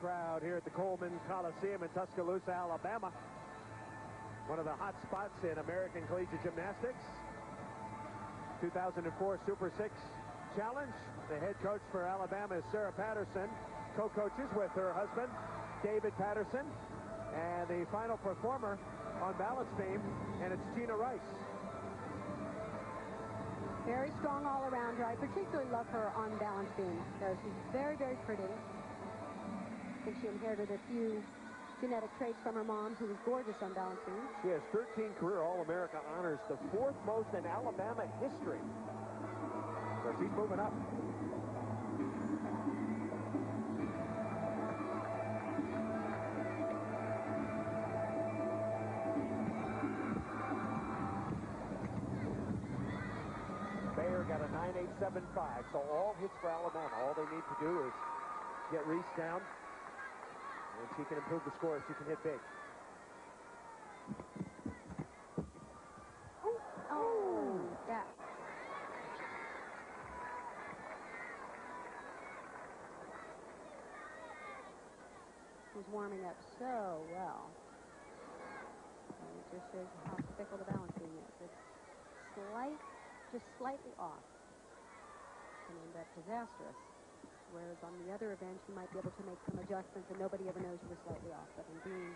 crowd here at the Coleman Coliseum in Tuscaloosa, Alabama. One of the hot spots in American collegiate gymnastics. 2004 Super 6 Challenge. The head coach for Alabama is Sarah Patterson. Co-coaches with her husband, David Patterson. And the final performer on balance beam, and it's Gina Rice. Very strong all-arounder. I particularly love her on balance beam. She's very, very pretty. I think she inherited a few genetic traits from her mom, who was gorgeous on balance beam. She has 13 career All-America honors, the fourth most in Alabama history. So she's moving up. Got a 9.875, so all hits for Alabama. All they need to do is get Reese down, and she can improve the score. She can hit big. Oh, yeah. She's warming up so well. And it just shows how fickle the balance beam is. It's just slightly off, can end up disastrous. Whereas on the other events, you might be able to make some adjustments and nobody ever knows you were slightly off. But in being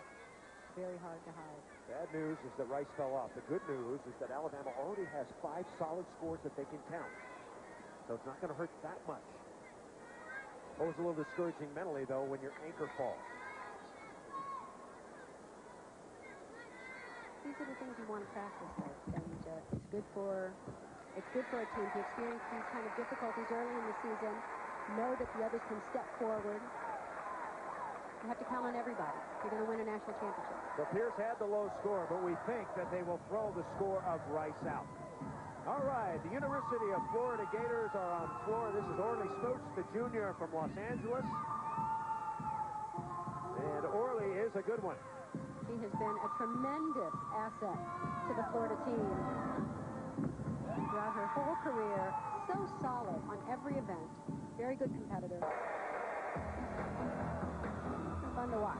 very hard to hide. Bad news is that Rice fell off. The good news is that Alabama already has 5 solid scores that they can count. So it's not going to hurt that much. Always a little discouraging mentally, though, when your anchor falls. These are the things you want to practice with, and it's good for a team to experience these kind of difficulties early in the season, know that the others can step forward. You have to count on everybody. You're going to win a national championship. So Pierce had the low score, but we think that they will throw the score of Rice out. All right, the University of Florida Gators are on the floor. This is Orly Stokes, the junior from Los Angeles. And Orly is a good one. She has been a tremendous asset to the Florida team throughout her whole career. So solid on every event. Very good competitor. Fun to watch.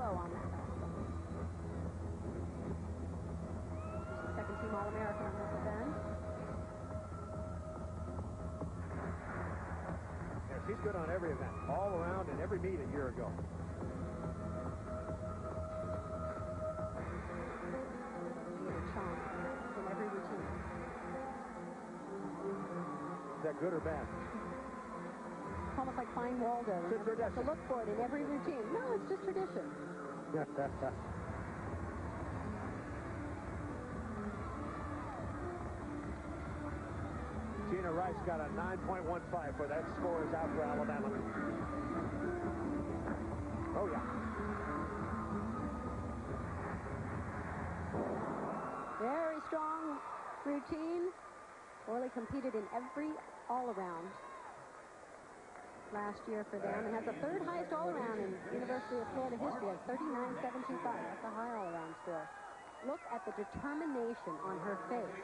On that second team All-American on this event. Yeah, she's good on every event, all around in every meet a year ago. She is a chomp in every routine. Is that good or bad? It's almost like fine Waldo. It's a tradition. To look for it in every routine. No, it's just tradition. Gina Rice got a 9.15 for that. Score is out for Alabama. Oh, yeah. Very strong routine. Orly competed in every all-around last year for them, and has the third highest all-around in University of Florida history at 39.725. That's a high all-around score. Look at the determination on her face.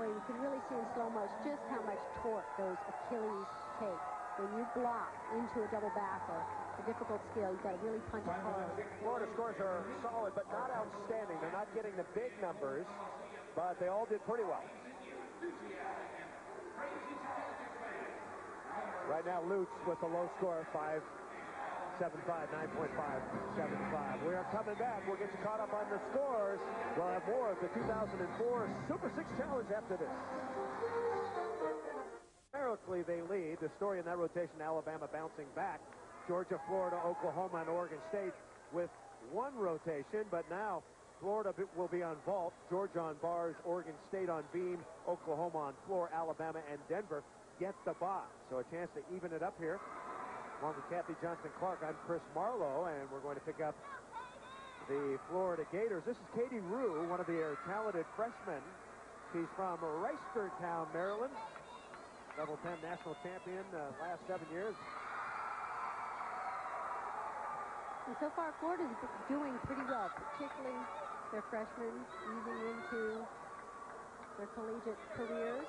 Boy, you can really see in slow motion just how much torque those Achilles take. When you block into a double back or a difficult skill, you've got to really punch it hard. Florida scores are solid, but not outstanding. They're not getting the big numbers, but they all did pretty well. Right now, Lutz with the low score, 5.75, 9.575. We are coming back. We'll get you caught up on the scores. We'll have more of the 2004 Super 6 Challenge after this. Numerically, they lead. The story in that rotation, Alabama bouncing back. Georgia, Florida, Oklahoma, and Oregon State with one rotation, but now Florida will be on vault, Georgia on bars, Oregon State on beam, Oklahoma on floor, Alabama and Denver get the bye. So a chance to even it up here. Along with Kathy Johnson-Clark, I'm Chris Marlowe, and we're going to pick up the Florida Gators. This is Katie Rue, one of their talented freshmen. She's from Reisterstown, Maryland. level 10 national champion last 7 years. And so far, Florida's doing pretty well, particularly their freshmen easing into their collegiate careers.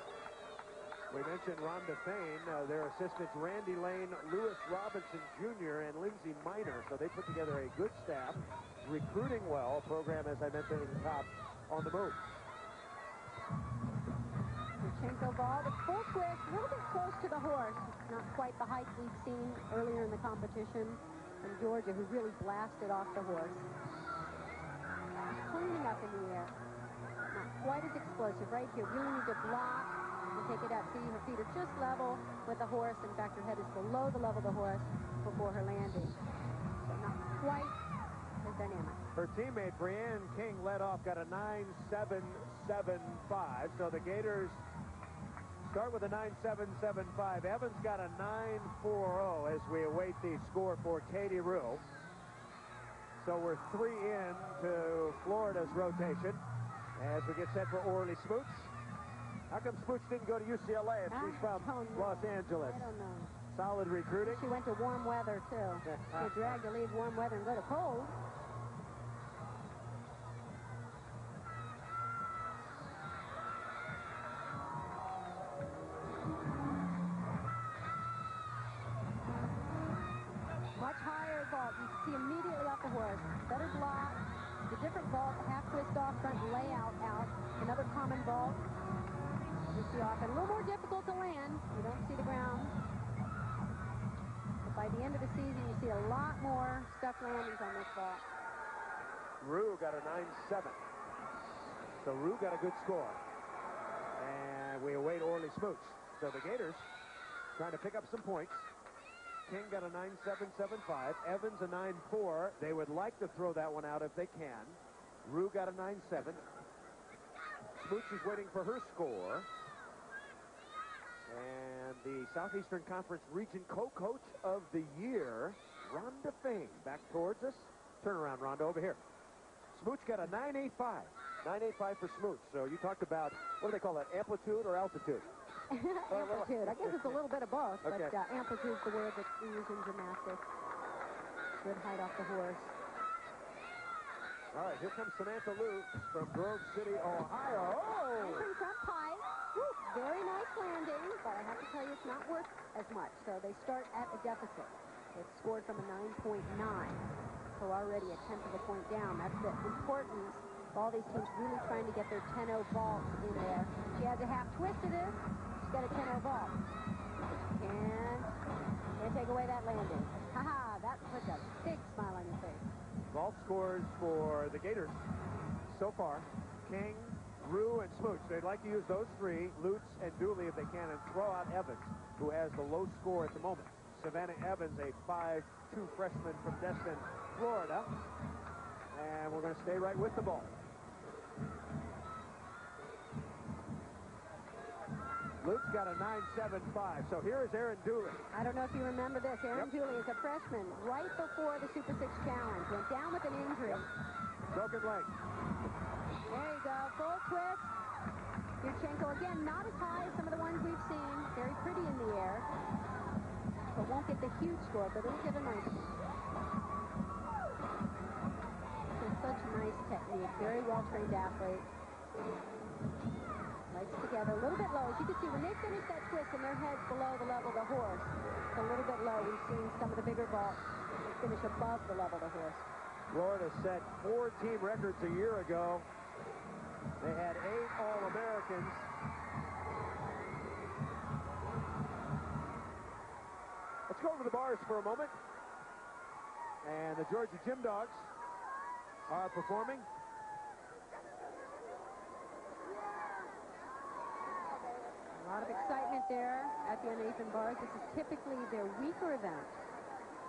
We mentioned Rhonda Fain, their assistants Randy Lane, Lewis Robinson Jr., and Lindsey Minor. So they put together a good staff, recruiting well, a program, as I mentioned at the top, on the move. Yurchenko ball, the full twist, a little bit close to the horse. Not quite the height we'd seen earlier in the competition from Georgia, who really blasted off the horse. Cleaning up in the air. Not quite as explosive. Right here, really need to block and take it up. See, her feet are just level with the horse. In fact, her head is below the level of the horse before her landing. So not quite as dynamic. Her teammate, Brianne King, led off, got a 9.775. So the Gators start with a 9.775. Evans got a 9.40 as we await the score for Katie Rue. So we're 3 in to Florida's rotation as we get set for Orly Smooch. How come Smooch didn't go to UCLA if she's from Los Angeles? I don't know. Solid recruiting. She went to warm weather, too. She dragged to leave warm weather and go to cold. Much higher vault. You see immediately off the horse. Better block. The different vault, half twist off, front layout out. Another common vault. You see off and a little more difficult to land. You don't see the ground. But by the end of the season, you see a lot more stuck landings on this vault. Rue got a 9.7. So Rue got a good score. And we await Orly Smooch. So the Gators trying to pick up some points. King got a 9.775. Evans a 9.4. They would like to throw that one out if they can. Rue got a 9.7. Smooch is waiting for her score. And the Southeastern Conference Region Co-Coach of the Year, Rhonda Fain, back towards us. Turn around, Rhonda, over here. Smooch got a 9.85. 9.85 for Smooch. So you talked about, what do they call that, amplitude or altitude? Amplitude. I guess it's a little bit of both, okay. But amplitude is the word that we use in gymnastics. Good height off the horse. All right, here comes Samantha Luke from Grove City, Ohio. Oh! Entering front pie. Woo, very nice landing, but I have to tell you it's not worth as much. So they start at a deficit. It's scored from a 9.9. So already a tenth of a point down. That's the importance of all these teams really trying to get their 10-0 vault in there. She has a half twisted it. She's got a 10-0 vault. And they take away that landing. Haha, that puts a big smile on your face. Vault scores for the Gators so far. King, Rue, and Smooch. They'd like to use those three, Lutz and Dooley, if they can, and throw out Evans, who has the low score at the moment. Savannah Evans, a 5'2" freshman from Destin, Florida. And we're going to stay right with the ball. Luke's got a 9.75. So here is Erin Dooley. I don't know if you remember this. Erin Dooley is a freshman right before the Super 6 Challenge. Went down with an injury. Broken leg. There you go. Full twist. Yurchenko, again, not as high as some of the ones we've seen. Very pretty in the air. But won't get the huge score, but it'll get a nice one. Such nice technique. Very well-trained athlete. Legs together, a little bit low. As you can see, when they finish that twist and their head's below the level of the horse, it's a little bit low. We've seen some of the bigger vaults finish above the level of the horse. Florida set 4 team records a year ago. They had 8 All-Americans. Let's go over the bars for a moment. And the Georgia Gym Dogs are performing. A lot of excitement there at the Nathan bars. This is typically their weaker event.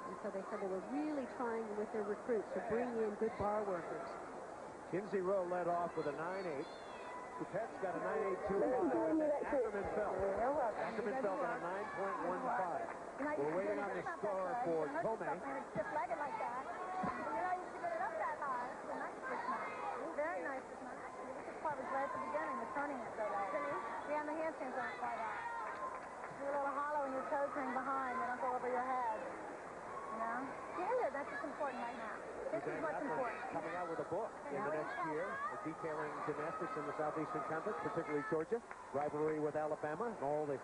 And so they said they were really trying with their recruits to bring in good bar workers. Kinsey Rowe led off with a 9.8. Coupette's got a 9.825. Ackerman fell. Ackerman fell got a 9.15. We're waiting on the score for Tomei. Just leg it like that. You're not used to get it up that high. It's nice this month. Very nice this month. Actually, this part was right at the beginning, the turning it so low. Yeah, and the handstands aren't quite out. Conference coming out with a book in the next year, detailing gymnastics in the Southeastern Conference, particularly Georgia, rivalry with Alabama, and all the